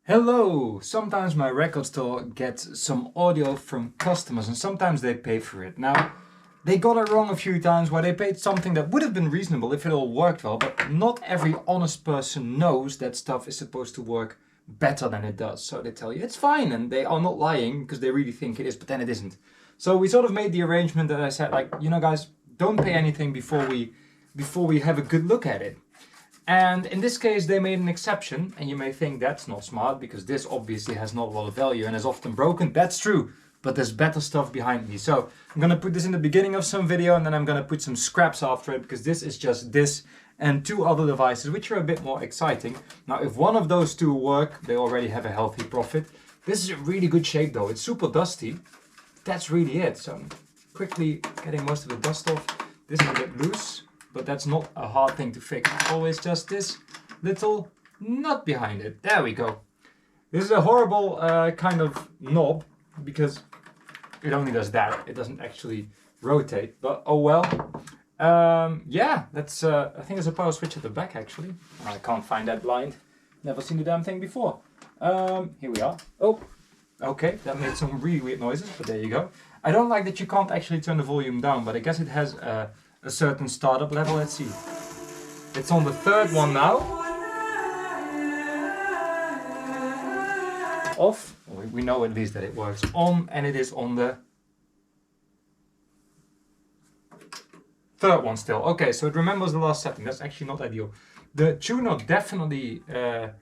Hello! Sometimes my record store gets some audio from customers and sometimes they pay for it. Now, they got it wrong a few times where they paid something that would have been reasonable if it all worked well, but not every honest person knows that stuff is supposed to work better than it does. So they tell you it's fine and they are not lying because they really think it is, but then it isn't. So we sort of made the arrangement that I said, like, you know guys, don't pay anything before we have a good look at it. And in this case they made an exception, and you may think that's not smart because this obviously has not a lot of value and is often broken. That's true, but there's better stuff behind me. So I'm gonna put this in the beginning of some video and then I'm gonna put some scraps after it because this is just this and two other devices which are a bit more exciting. Now if one of those two work, they already have a healthy profit. This is a really good shape though, it's super dusty. That's really it. So I'm quickly getting most of the dust off. This is a bit loose, but that's not a hard thing to fix. It's always just this little nut behind it. There we go. This is a horrible kind of knob because it only does that. It doesn't actually rotate, but oh well. Yeah, that's I think there's a power switch at the back actually. I can't find that blind. Never seen the damn thing before. Here we are. Oh, okay, that made some really weird noises, but there you go. I don't like that you can't actually turn the volume down, but I guess it has a certain startup level. Let's see. It's on the third one now. Off. We know at least that it works. On, and it is on the third one still. Okay, so it remembers the last setting. That's actually not ideal. The tuner definitely has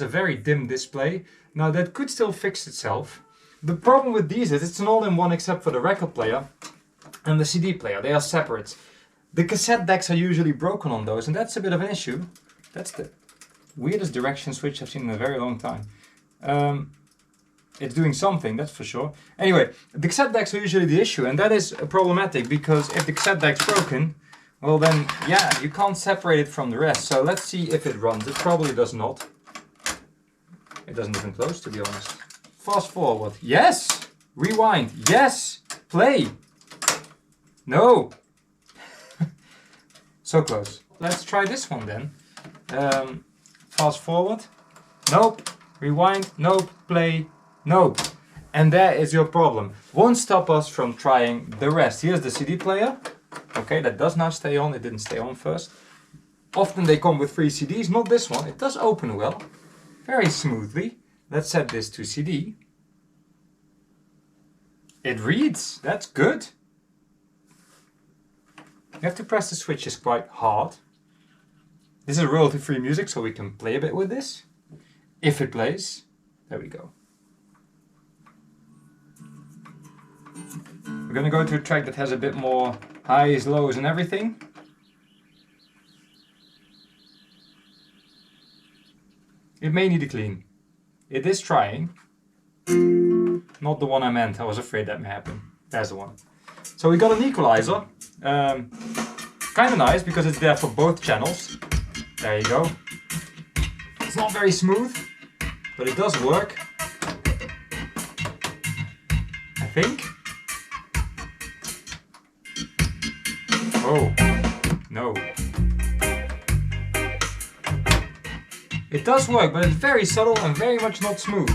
a very dim display. Now that could still fix itself. The problem with these is it's an all-in-one except for the record player and the CD player. They are separate. The cassette decks are usually broken on those, and that's a bit of an issue. That's the weirdest direction switch I've seen in a very long time. It's doing something, that's for sure. Anyway, the cassette decks are usually the issue, and that is problematic because if the cassette deck's broken, well then, yeah, you can't separate it from the rest. So let's see if it runs. It probably does not. It doesn't even close, to be honest. Fast forward. Yes! Rewind. Yes! Play! No! So close. Let's try this one then. Fast forward. Nope. Rewind. Nope. Play. Nope. And there is your problem. Won't stop us from trying the rest. Here's the CD player. Okay, that does now stay on. It didn't stay on first. Often they come with free CDs. Not this one. It does open well. Very smoothly. Let's set this to CD. It reads. That's good. You have to press the switches quite hard. This is royalty-free music, so we can play a bit with this. If it plays. There we go. We're gonna go to a track that has a bit more highs, lows and everything. It may need a clean. It is trying. Not the one I meant, I was afraid that may happen. There's the one. So we got an equalizer. Kind of nice because it's there for both channels. There you go. It's not very smooth, but it does work. I think. Oh, no. It does work, but it's very subtle and very much not smooth.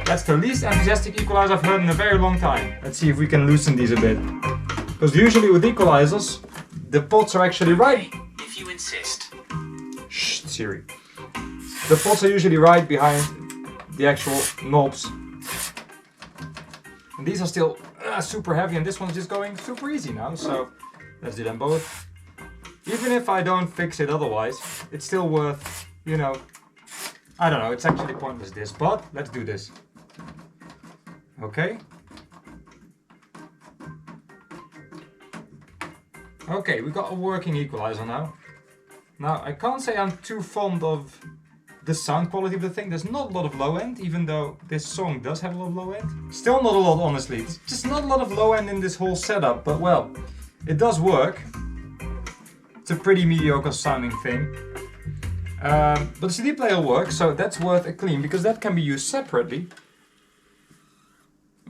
That's the least enthusiastic equalizer I've heard in a very long time. Let's see if we can loosen these a bit. Because usually with equalizers, the pots are actually right. If you insist. Shh, Siri. The pots are usually right behind the actual knobs. And these are still super heavy, and this one's just going super easy now. So let's do them both. Even if I don't fix it otherwise, it's still worth, you know, I don't know, it's actually pointless this, but let's do this. Okay. Okay, we got a working equalizer now. Now, I can't say I'm too fond of the sound quality of the thing. There's not a lot of low end, even though this song does have a lot of low end. Still not a lot, honestly. There's just not a lot of low end in this whole setup, but well, it does work. It's a pretty mediocre sounding thing. But the CD player works, so that's worth a clean because that can be used separately.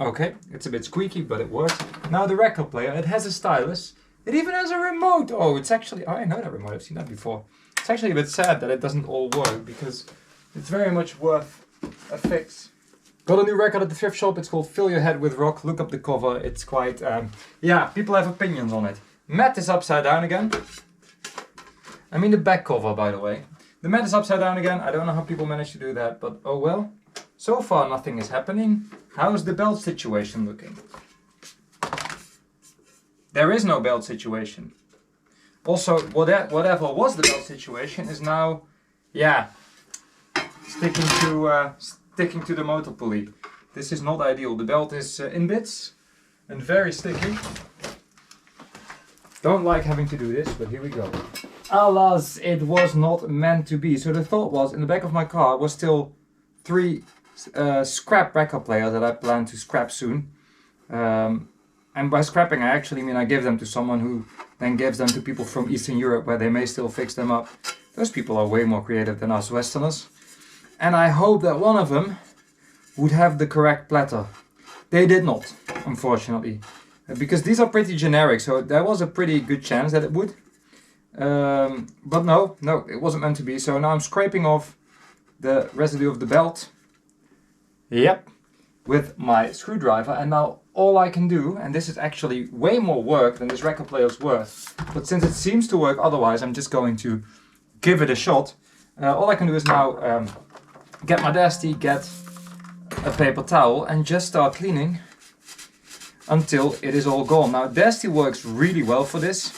Okay, it's a bit squeaky, but it works. Now the record player, it has a stylus. It even has a remote. Oh, it's actually, oh, I know that remote, I've seen that before. It's actually a bit sad that it doesn't all work because it's very much worth a fix. Got a new record at the thrift shop, it's called Fill Your Head with Rock. Look up the cover, it's quite, yeah, people have opinions on it. Mat is upside down again. I mean the back cover, by the way. The mat is upside down again. I don't know how people manage to do that, but oh well. So far nothing is happening. How is the belt situation looking? There is no belt situation. Also, whatever was the belt situation is now, yeah, sticking to the motor pulley. This is not ideal. The belt is in bits and very sticky. Don't like having to do this, but here we go. Alas, it was not meant to be. So the thought was, in the back of my car was still 3 scrap record players that I plan to scrap soon. And by scrapping, I actually mean I give them to someone who then gives them to people from Eastern Europe where they may still fix them up. Those people are way more creative than us Westerners. And I hope that one of them would have the correct platter. They did not, unfortunately. Because these are pretty generic, so there was a pretty good chance that it would. But no, it wasn't meant to be. So now I'm scraping off the residue of the belt. Yep. With my screwdriver, and now all I can do, and this is actually way more work than this record player is worth, but since it seems to work otherwise, I'm just going to give it a shot. All I can do is now get my dasty, get a paper towel, and just start cleaning until it is all gone. Now dasty works really well for this.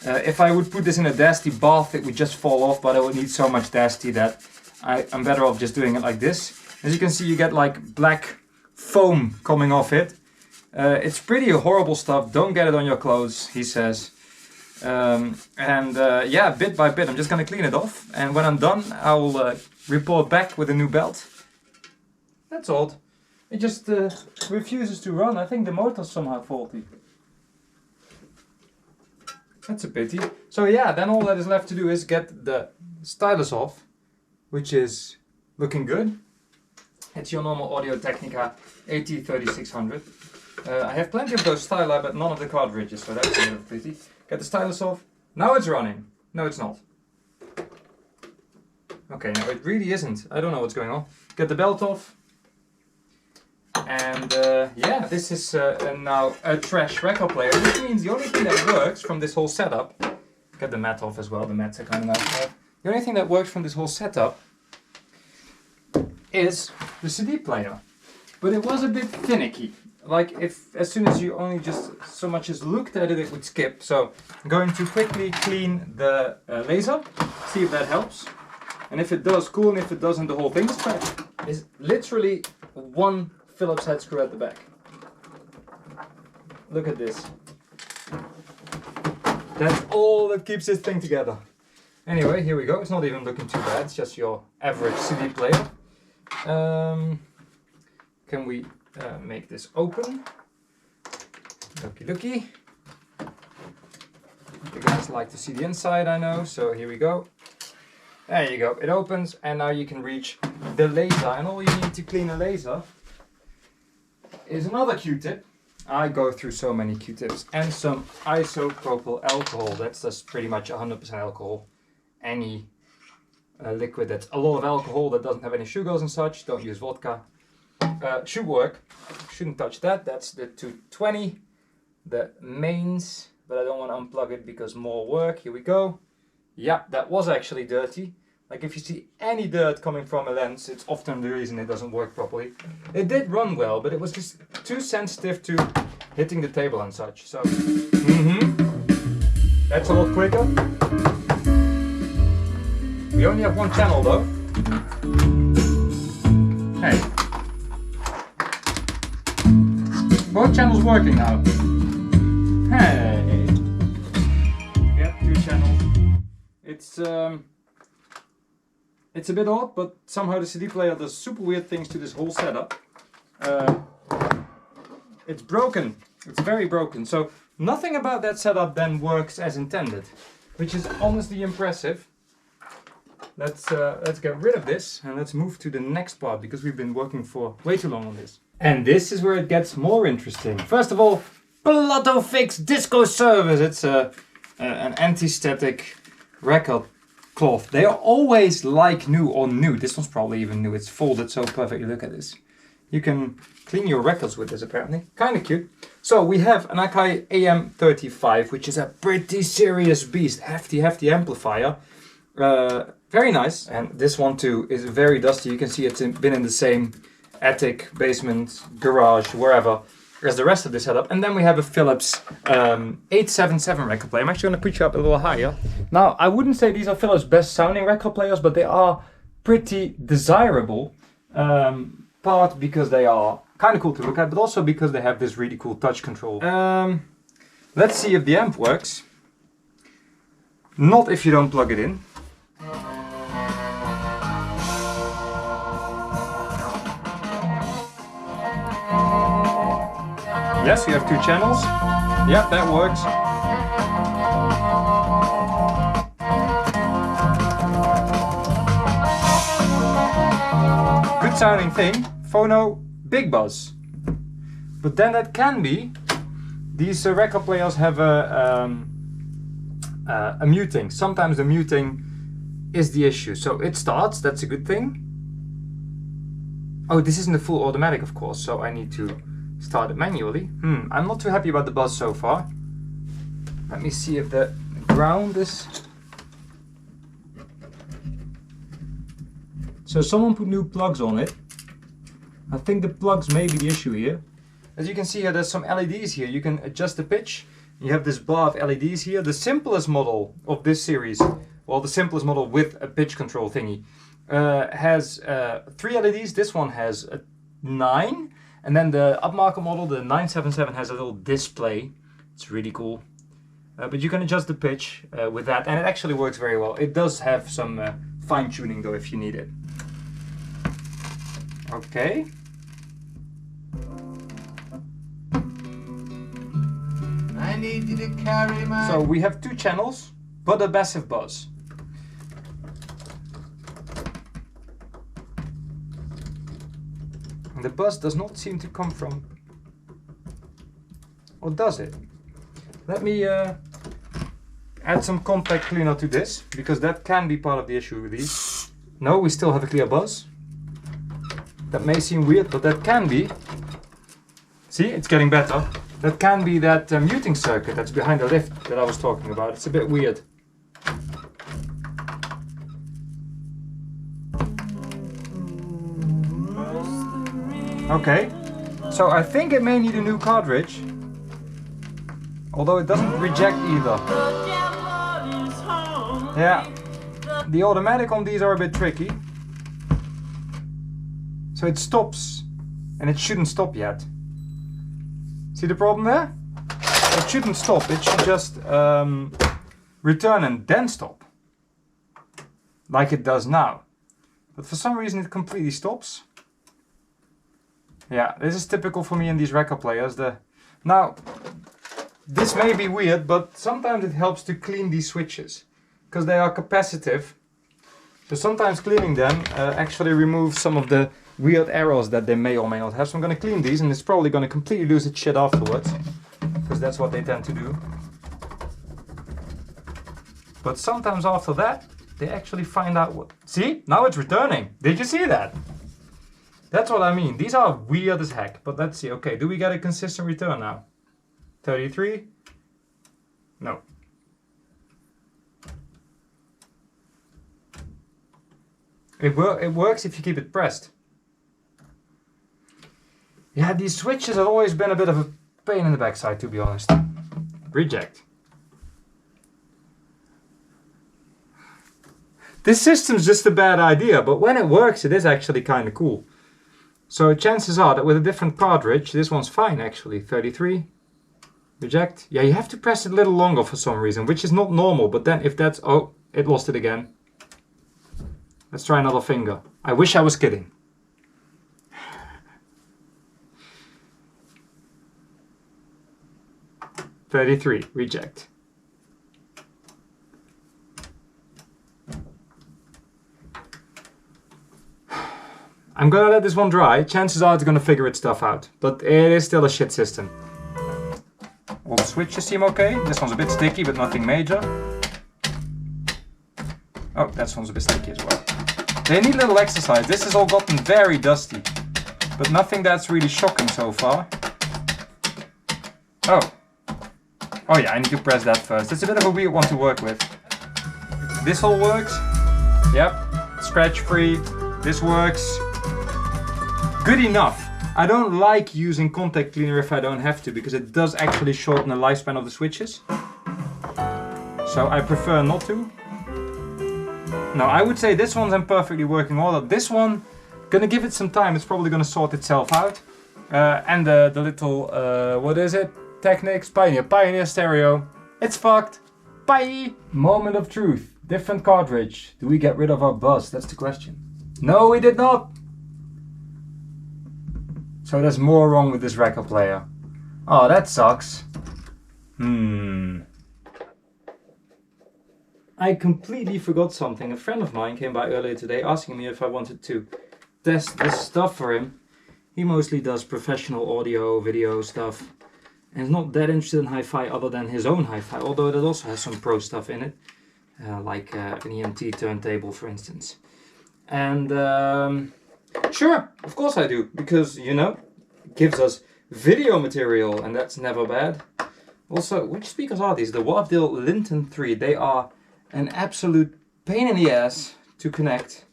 If I would put this in a dasty bath, it would just fall off, but I would need so much dasty that I'm better off just doing it like this. As you can see, you get like black foam coming off it. It's pretty horrible stuff. Don't get it on your clothes, he says. Yeah, bit by bit, I'm just gonna clean it off. And when I'm done, I'll report back with a new belt. That's odd. It just refuses to run. I think the motor's somehow faulty. That's a pity. So yeah, then all that is left to do is get the stylus off, which is looking good. It's your normal Audio-Technica AT3600. I have plenty of those styli, but none of the cartridges, so that's a little pity. Get the stylus off. Now it's running. No, it's not. Okay, no, it really isn't. I don't know what's going on. Get the belt off. And yeah, this is now a trash record player, which means the only thing that works from this whole setup, get the mat off as well, the mats are kind of nice. The only thing that works from this whole setup is the CD player. But it was a bit finicky. Like if as soon as you only just so much as looked at it, it would skip. So I'm going to quickly clean the laser, see if that helps. And if it does, cool, and if it doesn't, the whole thing is back. It's literally one Phillips head screw at the back. Look at this. That's all that keeps this thing together. Anyway, here we go. It's not even looking too bad. It's just your average CD player. Can we make this open? Okie dokie. You guys like to see the inside, I know. So here we go. There you go. It opens, and now you can reach the laser. And all you need to clean a laser is another Q-tip. I go through so many Q-tips and some isopropyl alcohol. That's just pretty much 100% alcohol. Any liquid that's a lot of alcohol that doesn't have any sugars and such, don't use vodka. Should work. Shouldn't touch that. That's the 220, the mains, but I don't want to unplug it because more work. Here we go. Yeah, that was actually dirty. Like if you see any dirt coming from a lens, it's often the reason it doesn't work properly. It did run well, but it was just too sensitive to hitting the table and such. So, that's a lot quicker. We only have one channel though. Hey. Both channels working now. Hey. Yep, 2 channels. It's a bit odd, but somehow the CD player does super weird things to this whole setup. It's broken. It's very broken. So nothing about that setup then works as intended, which is honestly impressive. Let's get rid of this and let's move to the next part because we've been working for way too long on this. And this is where it gets more interesting. First of all, Blotto Fix Disco Service. It's an anti-static record cloth. They are always like new or new. This one's probably even new. It's folded so perfectly. Look at this. You can clean your records with this apparently. Kind of cute. So we have an Akai AM35, which is a pretty serious beast. Hefty amplifier. Very nice. And this one too is very dusty. You can see it's been in the same attic, basement, garage, wherever as the rest of this setup. And then we have a Philips 877 record player. I'm actually going to put you up a little higher. Now, I wouldn't say these are Philips' best sounding record players, but they are pretty desirable. Part because they are kind of cool to look at, but also because they have this really cool touch control. Let's see if the amp works. Not if you don't plug it in. Yes, you have 2 channels. Yep, that works. Good sounding thing. Phono, big buzz. But then that can be, these record players have a muting. Sometimes the muting is the issue. So it starts, that's a good thing. Oh, this isn't a full automatic, of course, so I need to start it manually. I'm not too happy about the buzz so far. Let me see if the ground is... So someone put new plugs on it. I think the plugs may be the issue here. As you can see here, there's some LEDs here. You can adjust the pitch. You have this bar of LEDs here. The simplest model of this series, well, the simplest model with a pitch control thingy, has 3 LEDs. This one has 9. And then the upmarket model, the 977, has a little display. It's really cool. But you can adjust the pitch with that, and it actually works very well. It does have some fine-tuning though if you need it. Okay. I need you to carry my... So we have 2 channels, but a massive buzz. The buzz does not seem to come from... Or does it? Let me add some contact cleaner to this, because that can be part of the issue with these. No, we still have a clear buzz. That may seem weird, but that can be... See, it's getting better. That can be that muting circuit that's behind the lift that I was talking about. It's a bit weird. Okay, so I think it may need a new cartridge, although it doesn't reject either. Yeah, the automatic on these are a bit tricky. So it stops, and it shouldn't stop yet. See the problem there? It shouldn't stop, it should just return and then stop. Like it does now. But for some reason it completely stops. Yeah, this is typical for me in these record players. Now, this may be weird, but sometimes it helps to clean these switches, because they are capacitive. So sometimes cleaning them actually removes some of the weird errors that they may or may not have. So I'm going to clean these, and it's probably going to completely lose its shit afterwards, because that's what they tend to do. But sometimes after that, they actually find out what... See? Now it's returning. Did you see that? That's what I mean. These are weird as heck. But let's see. Okay, do we get a consistent return now? 33? No. It works if you keep it pressed. Yeah, these switches have always been a bit of a pain in the backside, to be honest. Reject. This system's just a bad idea, but when it works, it is actually kind of cool. So chances are that with a different cartridge, this one's fine actually. 33. Reject. Yeah, you have to press it a little longer for some reason, which is not normal. But then if that's... Oh, it lost it again. Let's try another finger. I wish I was kidding. $33. Reject. I'm gonna let this one dry. Chances are it's gonna figure its stuff out. But it is still a shit system. switches seem okay. This one's a bit sticky, but nothing major. Oh, that one's a bit sticky as well. They need a little exercise. This has all gotten very dusty, but nothing that's really shocking so far. Oh. Oh yeah, I need to press that first. It's a bit of a weird one to work with. This all works. Yep. Scratch free. This works. Good enough. I don't like using contact cleaner if I don't have to, because it does actually shorten the lifespan of the switches. So I prefer not to. No, I would say this one's in perfectly working order. This one, gonna give it some time. It's probably gonna sort itself out. And the little, what is it? Technics, Pioneer stereo. It's fucked. Bye! Moment of truth. Different cartridge. Do we get rid of our buzz? That's the question. No, we did not. So there's more wrong with this record player. Oh, that sucks. I completely forgot something. A friend of mine came by earlier today asking me if I wanted to test this stuff for him. He mostly does professional audio, video stuff, and is not that interested in hi-fi other than his own hi-fi, although it also has some pro stuff in it, like an EMT turntable, for instance. And sure, of course I do, because, you know, it gives us video material, and that's never bad. Also, which speakers are these? The Wavdale Linton 3. They are an absolute pain in the ass to connect,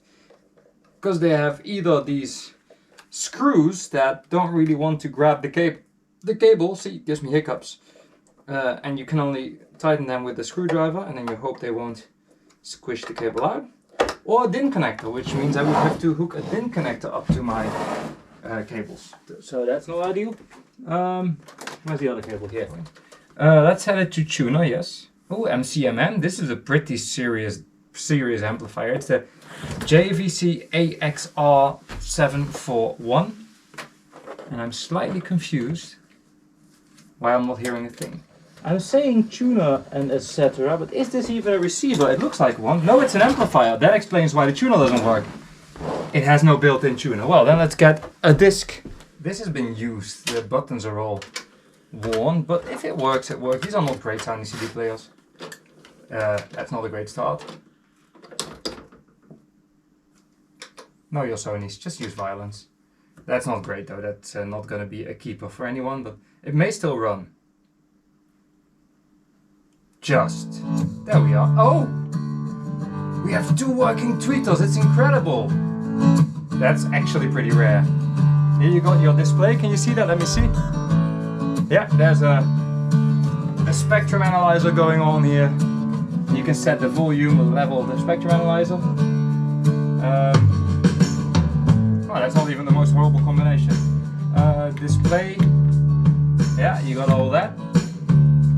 because they have either these screws that don't really want to grab the cable, see, it gives me hiccups, and you can only tighten them with the screwdriver, and then you hope they won't squish the cable out. Or a DIN connector, which means I would have to hook a DIN connector up to my cables. So that's not ideal. Where's the other cable here? Let's head it to tuner, yes. Oh, MCMM. This is a pretty serious amplifier. It's the JVC AXR741. And I'm slightly confused why I'm not hearing a thing. I'm saying tuner and etc., but is this even a receiver? It looks like one. No, it's an amplifier. That explains why the tuner doesn't work. It has no built-in tuner. Well, then let's get a disc. This has been used. The buttons are all worn, but if it works, it works. These are not great sounding CD players. That's not a great start. No, your Sonys. Just use violence. That's not great though. That's not going to be a keeper for anyone, but it may still run. Just. There we are. Oh! We have 2 working tweeters. It's incredible. That's actually pretty rare. Here you got your display. Can you see that? Let me see. Yeah, there's a spectrum analyzer going on here. You can set the volume, the level of the spectrum analyzer. Well, that's not even the most horrible combination. Display. Yeah, you got all that.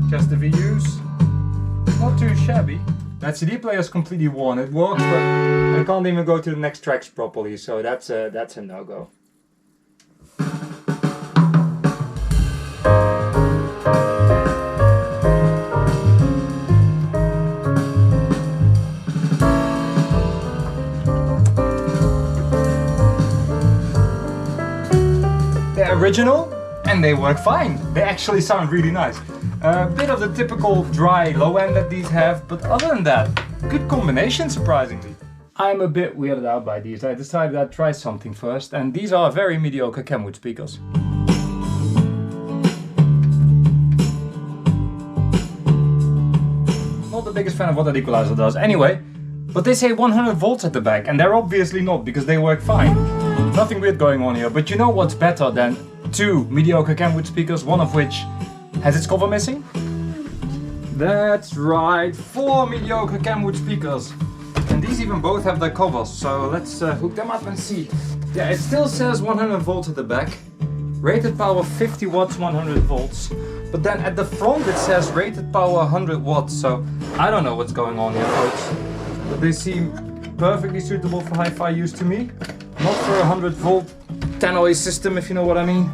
Just the VUs. Not too shabby. That CD player is completely worn. It works, but I can't even go to the next tracks properly, so that's a no-go. They're original and they work fine. They actually sound really nice. A bit of the typical dry low end that these have, but other than that, good combination surprisingly. I'm a bit weirded out by these. I decided I'd try something first, and these are very mediocre Kenwood speakers. Not the biggest fan of what that equalizer does anyway, but they say 100 volts at the back, and they're obviously not because they work fine. Nothing weird going on here, but you know what's better than 2 mediocre Kenwood speakers, one of which has its cover missing? That's right, 4 mediocre Kenwood speakers. And these even both have their covers, so let's hook them up and see. Yeah, it still says 100 volts at the back. Rated power 50 watts, 100 volts. But then at the front it says rated power 100 watts, so I don't know what's going on here, folks. But they seem perfectly suitable for hi-fi use to me. Not for a 100 volt tannoy system, if you know what I mean.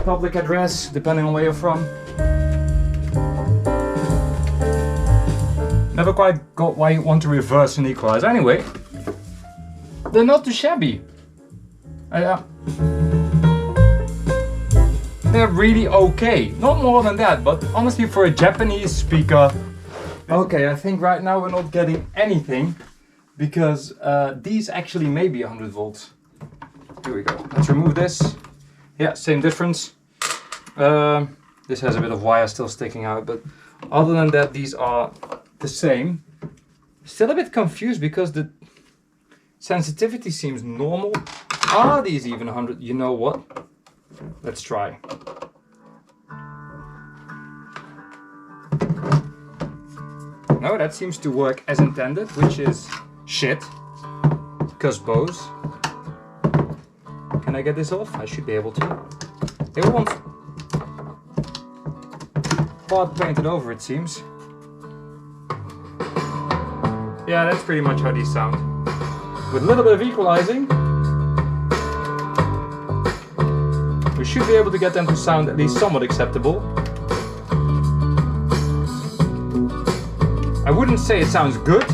Public address, depending on where you're from. Never quite got why you want to reverse an equalizer. Anyway, they're not too shabby. they're really okay. Not more than that, but honestly for a Japanese speaker. Okay, I think right now we're not getting anything because these actually may be 100 volts. Here we go. Let's remove this. Yeah, same difference. This has a bit of wire still sticking out, but other than that, these are the same. Still a bit confused because the sensitivity seems normal. Are these even 100? You know what? Let's try. No, that seems to work as intended, which is shit. Because Bose. Can I get this off? I should be able to. They want part painted over, it seems. Yeah, that's pretty much how these sound. With a little bit of equalizing, we should be able to get them to sound at least somewhat acceptable. I wouldn't say it sounds good,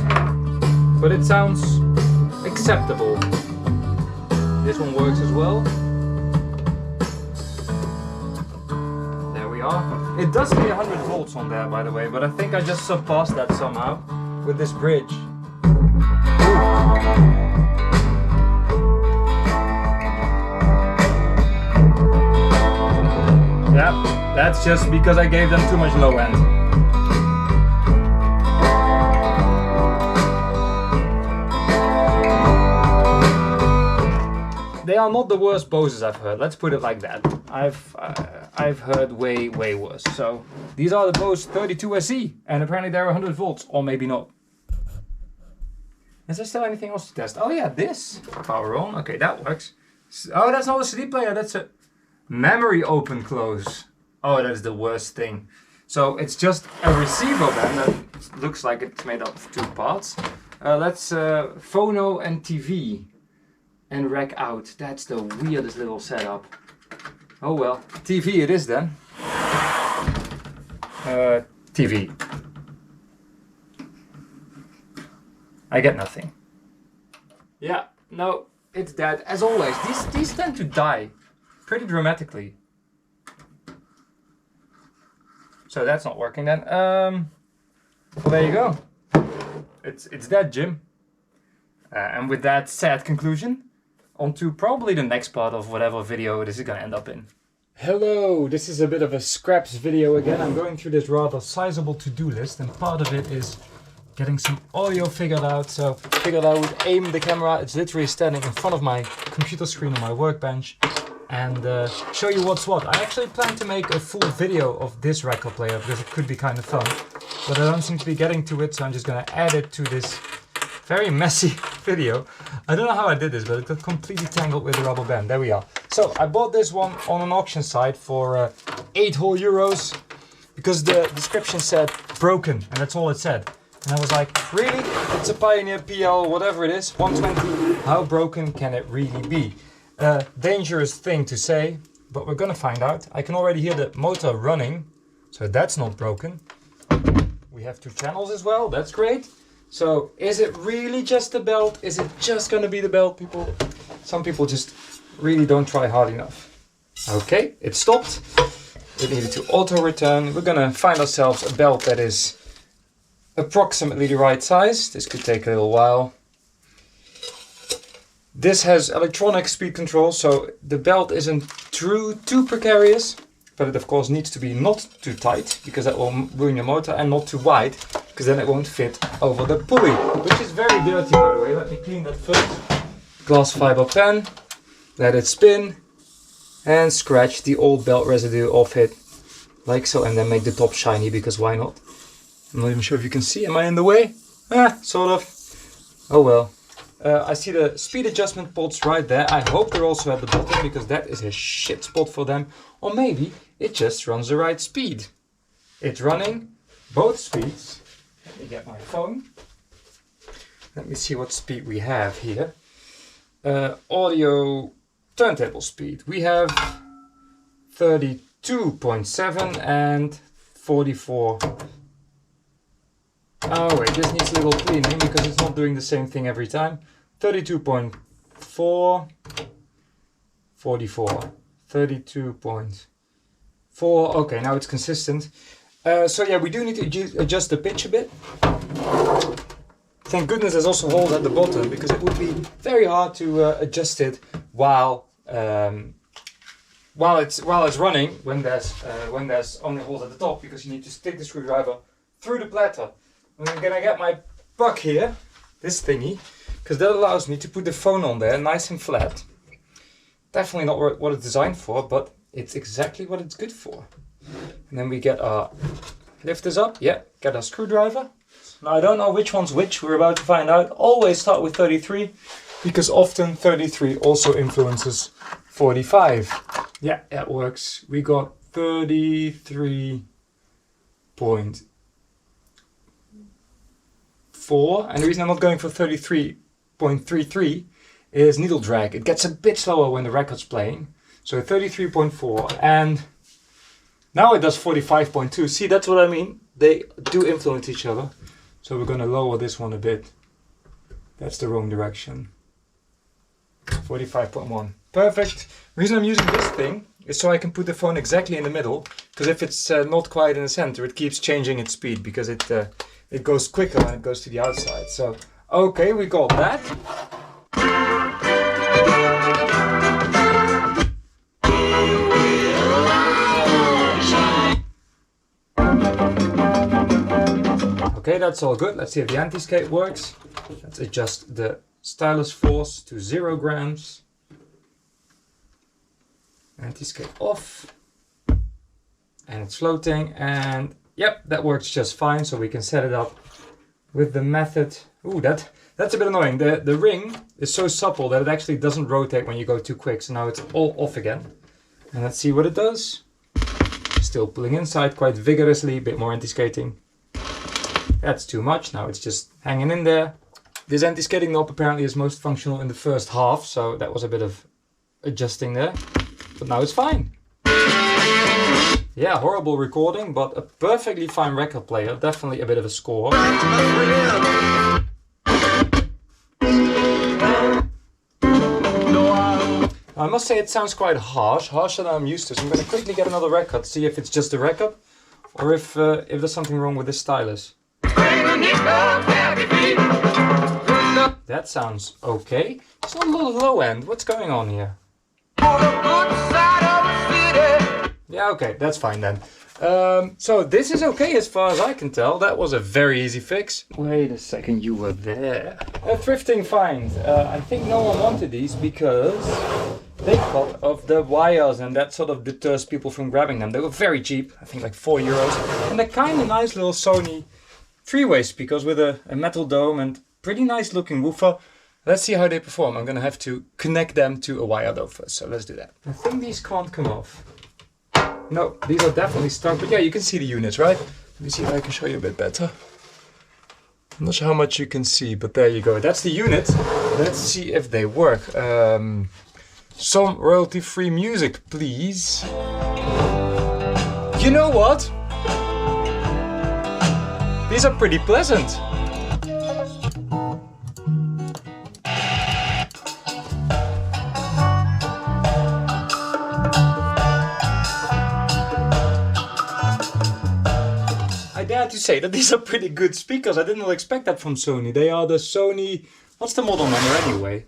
but it sounds acceptable. This one works as well. There we are. It does say 100 volts on there, by the way, but I think I just surpassed that somehow with this bridge. Yeah, that's just because I gave them too much low end. They are not the worst Boses I've heard, let's put it like that. I've heard way worse. So these are the Bose 32SE and apparently they're 100 volts, or maybe not. Is there still anything else to test? Oh yeah, this. Power on, okay, that works. Oh, that's not a CD player, that's a memory open close. Oh, that's the worst thing. So it's just a receiver then that looks like it's made up of two parts. Let's phono and TV. And rack out. That's the weirdest little setup. Oh well, TV it is then. TV. I get nothing. Yeah, no, it's dead. As always, these tend to die pretty dramatically. So that's not working then. Well, there you go. It's dead, Jim. And with that sad conclusion, on to probably the next part of whatever video this is going to end up in. Hello, this is a bit of a scraps video again. I'm going through this rather sizable to-do list and part of it is getting some audio figured out. So figured I would aim the camera, it's literally standing in front of my computer screen on my workbench, and show you what's what. I actually plan to make a full video of this record player because it could be kind of fun, but I don't seem to be getting to it, so I'm just going to add it to this very messy video. I don't know how I did this, but it got completely tangled with the rubber band. There we are. So I bought this one on an auction site for 8 whole euros because the description said broken, and that's all it said. And I was like, really? It's a Pioneer PL, whatever it is, 120. How broken can it really be? Dangerous thing to say, but we're gonna find out. I can already hear the motor running, so that's not broken. We have 2 channels as well, that's great. So is it really just the belt? Is it just gonna be the belt, people? Some people just really don't try hard enough. Okay, it stopped. It needed to auto return. We're gonna find ourselves a belt that is approximately the right size. This could take a little while. This has electronic speed control, so the belt isn't too precarious, but it of course needs to be not too tight because that will ruin your motor, and not too wide because then it won't fit over the pulley, which is very dirty by the way. Let me clean that first. Glass fiber pen, let it spin and scratch the old belt residue off it like so, and then make the top shiny because why not? I'm not even sure if you can see. Am I in the way? Sort of. Oh well. I see the speed adjustment pods right there. I hope they're also at the bottom because that is a shit spot for them. Or maybe it just runs the right speed. It's running both speeds. Let me get my phone. Let me see what speed we have here. Audio turntable speed. We have 32.7 and 44. Oh wait, this needs a little cleaning because it's not doing the same thing every time. 32.4, 44, 32. Okay, now it's consistent. So yeah, we do need to adjust the pitch a bit. Thank goodness there's also holes at the bottom, because it would be very hard to adjust it while it's running, when there's only holes at the top, because you need to stick the screwdriver through the platter. And I'm gonna get my puck here, this thingy, because that allows me to put the phone on there nice and flat. Definitely not what it's designed for, but it's exactly what it's good for. And then we get our lifters up, yeah, get our screwdriver. Now I don't know which one's which, we're about to find out. Always start with 33, because often 33 also influences 45. Yeah, that works. We got 33.4, and the reason I'm not going for 33.33 is needle drag. It gets a bit slower when the record's playing. So 33.4, and now it does 45.2. See, that's what I mean. They do influence each other. So we're going to lower this one a bit. That's the wrong direction. 45.1. Perfect. The reason I'm using this thing is so I can put the phone exactly in the middle. Because if it's not quite in the center, it keeps changing its speed, because it goes quicker when it goes to the outside. So, okay, we got that. Okay, that's all good. Let's see if the anti-skate works. Let's adjust the stylus force to 0 grams. Anti-skate off. And it's floating, and yep, that works just fine. So we can set it up with the method. Ooh, that's a bit annoying. The ring is so supple that it actually doesn't rotate when you go too quick. So now it's all off again. And let's see what it does. Still pulling inside quite vigorously, a bit more anti-skating. That's too much, now it's just hanging in there. This anti-skating knob apparently is most functional in the first half, so that was a bit of adjusting there. But now it's fine. Yeah, horrible recording, but a perfectly fine record player. Definitely a bit of a score. I must say it sounds quite harsh, harsher than I'm used to. So I'm going to quickly get another record, see if it's just a record, or if there's something wrong with this stylus. That sounds okay. It's not a little low end. What's going on here? Yeah, okay, that's fine then. So this is okay as far as I can tell. That was a very easy fix. Wait a second, you were there. A thrifting find. I think no one wanted these because they cut off the wires, and that sort of deters people from grabbing them. They were very cheap, I think like €4. And they're kind of nice little Sony 3-way speakers with a metal dome and pretty nice looking woofer. Let's see how they perform. I'm gonna have to connect them to a wire though first, so let's do that. I think these can't come off. No, these are definitely stuck, but yeah, you can see the units, right? Let me see if I can show you a bit better. I'm not sure how much you can see, but there you go. That's the unit. Let's see if they work. Some royalty-free music, please. You know what? These are pretty pleasant. I dare to say that these are pretty good speakers. I didn't expect that from Sony. They are the Sony, what's the model number anyway?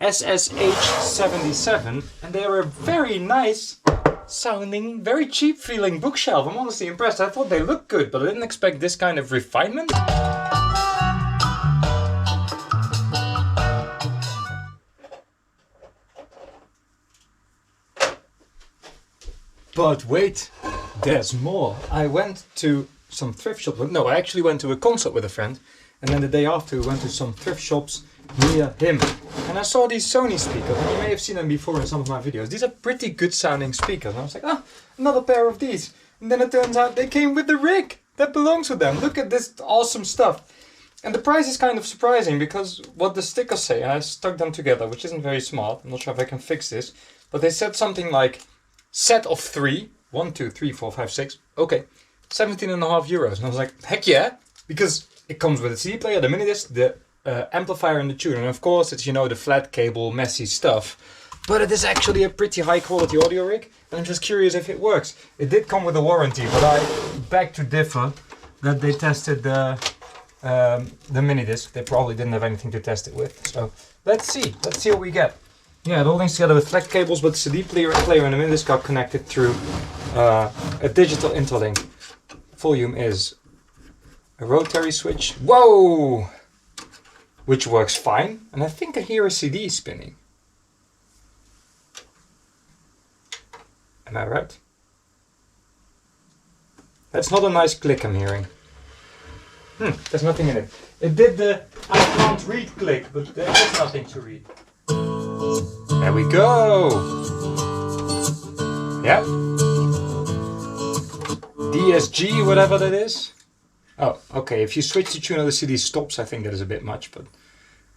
SSH77, and they are a very nice sounding, very cheap feeling bookshelf. I'm honestly impressed. I thought they looked good, but I didn't expect this kind of refinement. But wait, there's more. I went to some thrift shops. No, I actually went to a concert with a friend, and then the day after we went to some thrift shops near him. And I saw these Sony speakers, and you may have seen them before in some of my videos. These are pretty good sounding speakers. And I was like, ah, another pair of these. And then it turns out they came with the rig that belongs with them. Look at this awesome stuff. And the price is kind of surprising because what the stickers say, and I stuck them together, which isn't very smart. I'm not sure if I can fix this. But they said something like, set of 3, 1, 2, 3, 4, 5, 6. Okay, €17.50. And I was like, heck yeah, because it comes with a CD player, the mini disc, the amplifier and the tuner. And of course, it's, you know, the flat cable, messy stuff. but it is actually a pretty high quality audio rig, and I'm just curious if it works. It did come with a warranty, but I beg to differ that they tested the mini disc. They probably didn't have anything to test it with, so let's see what we get. Yeah, it all links together with flex cables, but the CD player and the mini disc are connected through a digital interlink. Volume is a rotary switch. Whoa! Which works fine, and I think I hear a CD spinning. Am I right? That's not a nice click I'm hearing. There's nothing in it. It did the I can't read click, but there is nothing to read. There we go! Yep. DSG, whatever that is. Oh, okay, if you switch the tune of the CD stops, I think that is a bit much, but...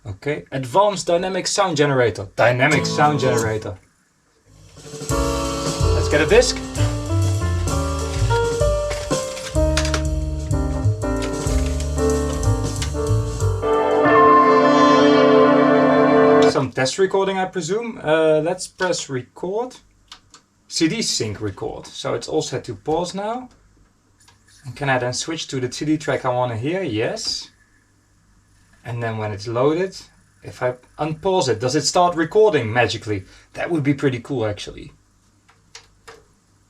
Okay, Advanced Dynamic Sound Generator. Dynamic Sound Generator. Let's get a disc. Some test recording, I presume. Let's press record. CD sync record. So it's all set to pause now. And can I then switch to the CD track I want to hear? Yes. And then when it's loaded, if I unpause it, does it start recording magically? That would be pretty cool, actually.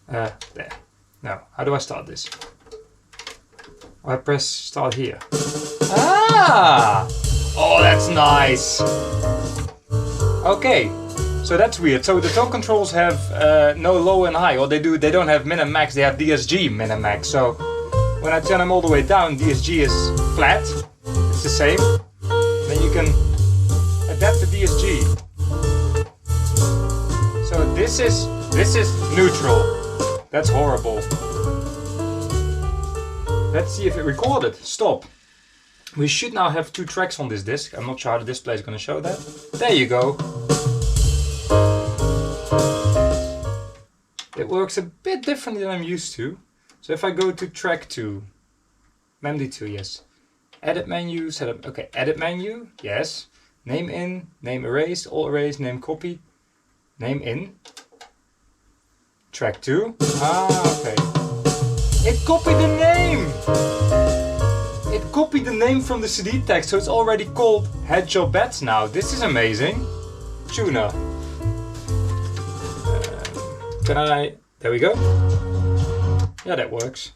There. No, how do I start this? I press start here. Ah! Oh, that's nice! Okay, so that's weird. So the tone controls have no low and high, or they don't have min and max, they have DSG min and max. So when I turn them all the way down, DSG is flat, it's the same. Then you can adapt the DSG. So this is neutral. That's horrible. Let's see if it recorded. Stop. We should now have 2 tracks on this disc. I'm not sure how the display is going to show that. There you go. It works a bit differently than I'm used to. So if I go to track 2, memory 2, yes. Edit menu, setup, okay, edit menu, yes. Name in, name erase, all erase, name copy, name in. Track 2, okay. It copied the name! It copied the name from the CD text, so it's already called Hedge Your Bets now. This is amazing. Tuner. Can I... There we go. Yeah, that works.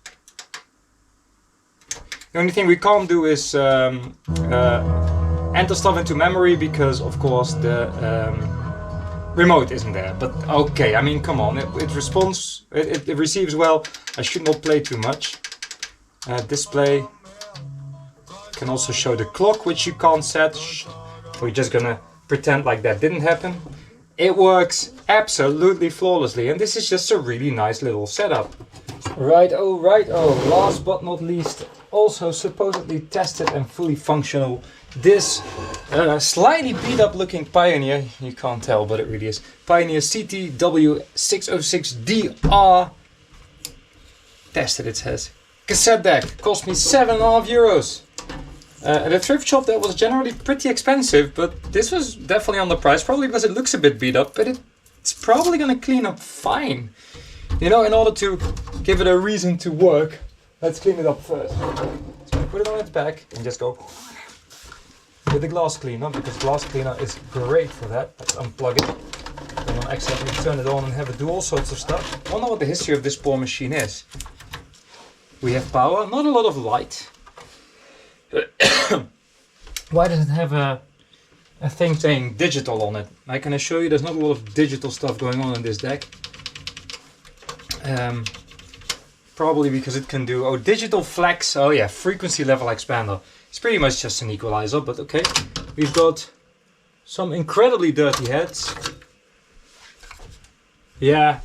The only thing we can't do is enter stuff into memory because, of course, the remote isn't there. But okay, I mean, come on. It responds... It receives well. I should not play too much. Display... Can also show the clock, which you can't set. We're just gonna pretend like that didn't happen. It works absolutely flawlessly, and this is just a really nice little setup. Right, oh, last but not least, also supposedly tested and fully functional, this slightly beat up looking Pioneer, you can't tell but it really is, Pioneer CTW606DR. Tested, it says. Cassette deck, cost me €7.5. At a thrift shop that was generally pretty expensive, but this was definitely on the price, probably because it looks a bit beat up, but it's probably gonna clean up fine. You know, in order to give it a reason to work, let's clean it up first. So put it on its back and just go with the glass cleaner, because glass cleaner is great for that. Let's unplug it. Don't accidentally turn it on and have it do all sorts of stuff. I wonder what the history of this poor machine is. We have power, not a lot of light. Why does it have a thing saying digital on it? I can assure you there's not a lot of digital stuff going on in this deck. Probably because it can do digital flex. Oh yeah, frequency level expander. It's pretty much just an equalizer, but okay. We've got some incredibly dirty heads. Yeah,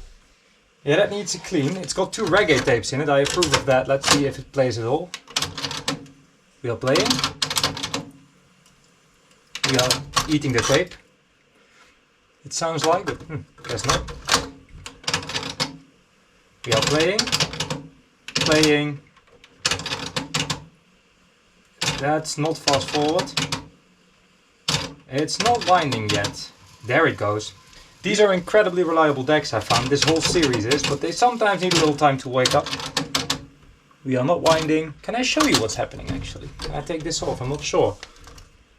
that needs a clean. It's got 2 reggae tapes in it. I approve of that. Let's see if it plays at all. We are playing. We are eating the tape. It sounds like, but guess not. We are playing. Playing. That's not fast forward. It's not winding yet. There it goes. These are incredibly reliable decks, I found. This whole series is, but they sometimes need a little time to wake up. We are not winding. Can I show you what's happening actually? Can I take this off? I'm not sure.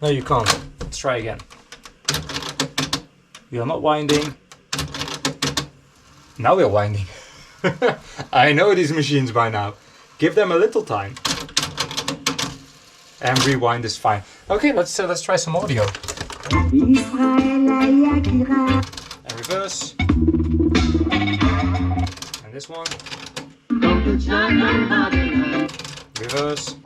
No, you can't. Let's try again. We are not winding. Now we are winding. I know these machines by now. Give them a little time. And rewind is fine. Okay, let's try some audio. And reverse. And this one. Reverse.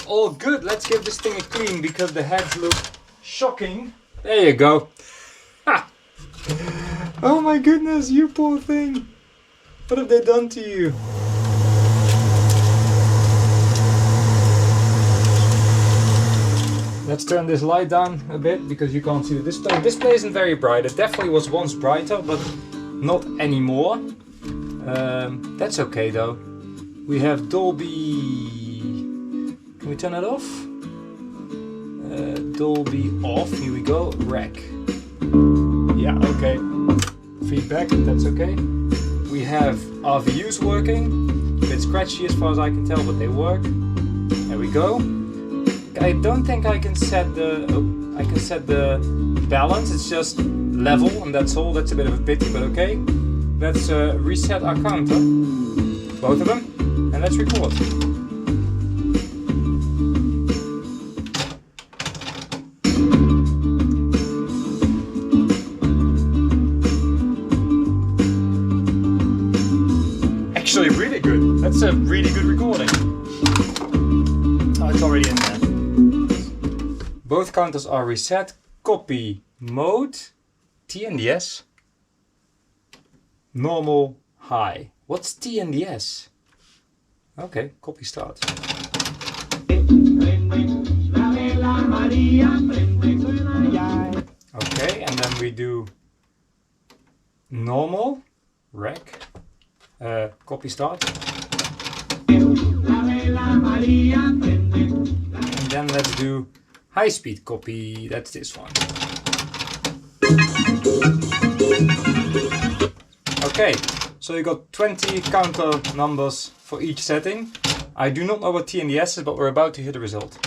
All good. Let's give this thing a clean because the heads look shocking. There you go. Ha! Oh my goodness, you poor thing. What have they done to you? Let's turn this light down a bit because you can't see the display. The display isn't very bright. It definitely was once brighter, but not anymore. That's okay though. We have Dolby. Can we turn it off? Dolby off. Here we go. Rec. Yeah, okay. Feedback, that's okay. We have RVUs working. A bit scratchy as far as I can tell, but they work. There we go. I don't think I can set the balance. It's just level, and that's all. That's a bit of a pity, but okay. Let's reset our counter, both of them, and let's record. Actually, really good. That's a really good recording. Oh, it's already in there. Both counters are reset. Copy mode, TNDS. Normal, high. What's TNDS? Okay, copy start. Okay, and then we do normal, rec, copy start. And then let's do high speed copy, that's this one. Okay, so you got 20 counter numbers for each setting. I do not know what TNDS is, but we're about to hear the result.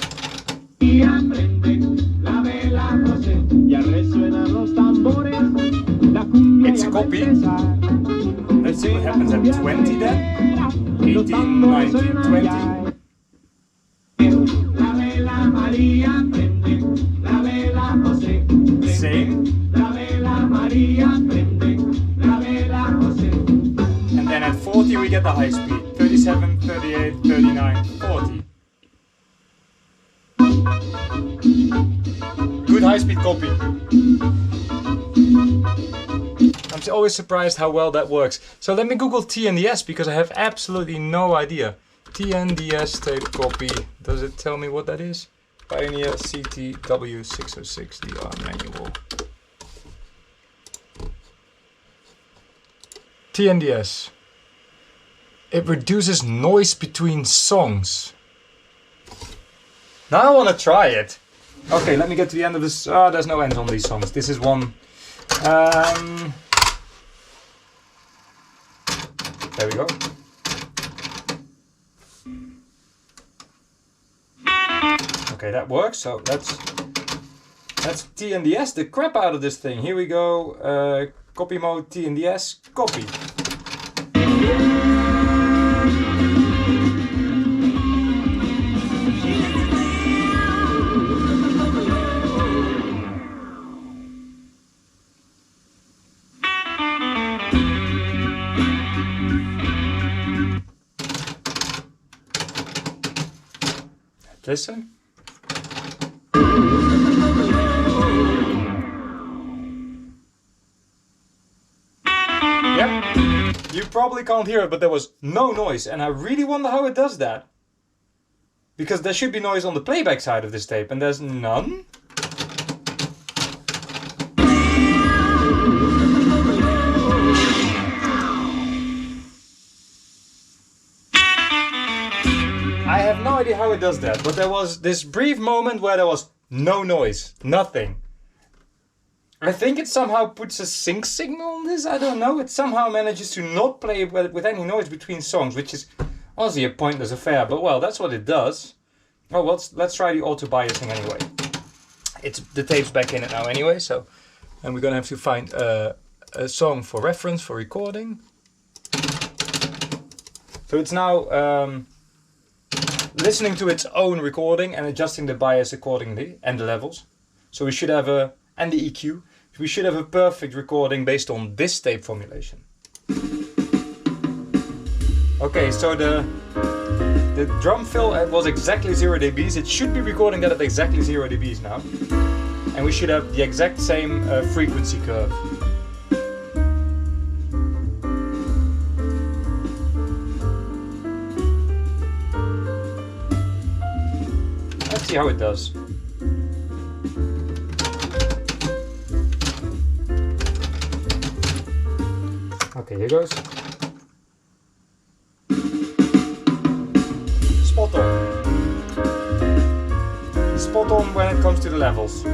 It's a copy. Let's see what happens at 20 then. 18, 19, 20. Same. And then at 40 we get the high speed. 37, 38, 39, 40. Good high speed copy. I'm always surprised how well that works. So let me Google TNDS because I have absolutely no idea. TNDS tape copy. Does it tell me what that is? Pioneer CTW606 DR manual. TNDS. It reduces noise between songs. Now I want to try it. Okay, let me get to the end of this. Ah, there's no end on these songs. This is one. There we go. Okay, that works. So let's TNDS the crap out of this thing. Here we go. Copy mode TNDS. Copy. Listen. Yep. You probably can't hear it, but there was no noise, and I really wonder how it does that. Because there should be noise on the playback side of this tape, and there's none. I have no idea how it does that, but there was this brief moment where there was no noise, nothing. I think it somehow puts a sync signal on this, I don't know. It somehow manages to not play with any noise between songs, which is honestly a pointless affair, but well, that's what it does. Oh, well, let's try the auto biasing anyway. The tape's back in it now anyway, so... And we're gonna have to find a song for reference, for recording. So it's now listening to its own recording and adjusting the bias accordingly, and the levels. So we should have and the EQ. So we should have a perfect recording based on this tape formulation. Okay, so the drum fill was exactly 0 dBs. It should be recording that at exactly 0 dBs now. And we should have the exact same frequency curve. Let's see how it does. Okay, here goes. Spot on. Spot on when it comes to the levels.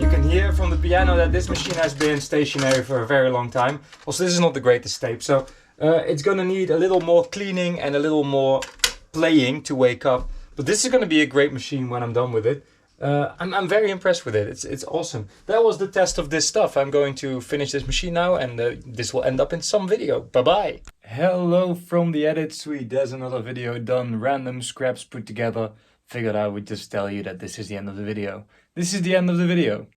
You can hear from the piano that this machine has been stationary for a very long time. Also, this is not the greatest tape, so it's gonna need a little more cleaning and a little more playing to wake up. But this is gonna be a great machine when I'm done with it. I'm very impressed with it. It's awesome. That was the test of this stuff. I'm going to finish this machine now, and this will end up in some video. Bye bye. Hello from the edit suite. There's another video done. Random scraps put together. Figured I would just tell you that this is the end of the video. This is the end of the video.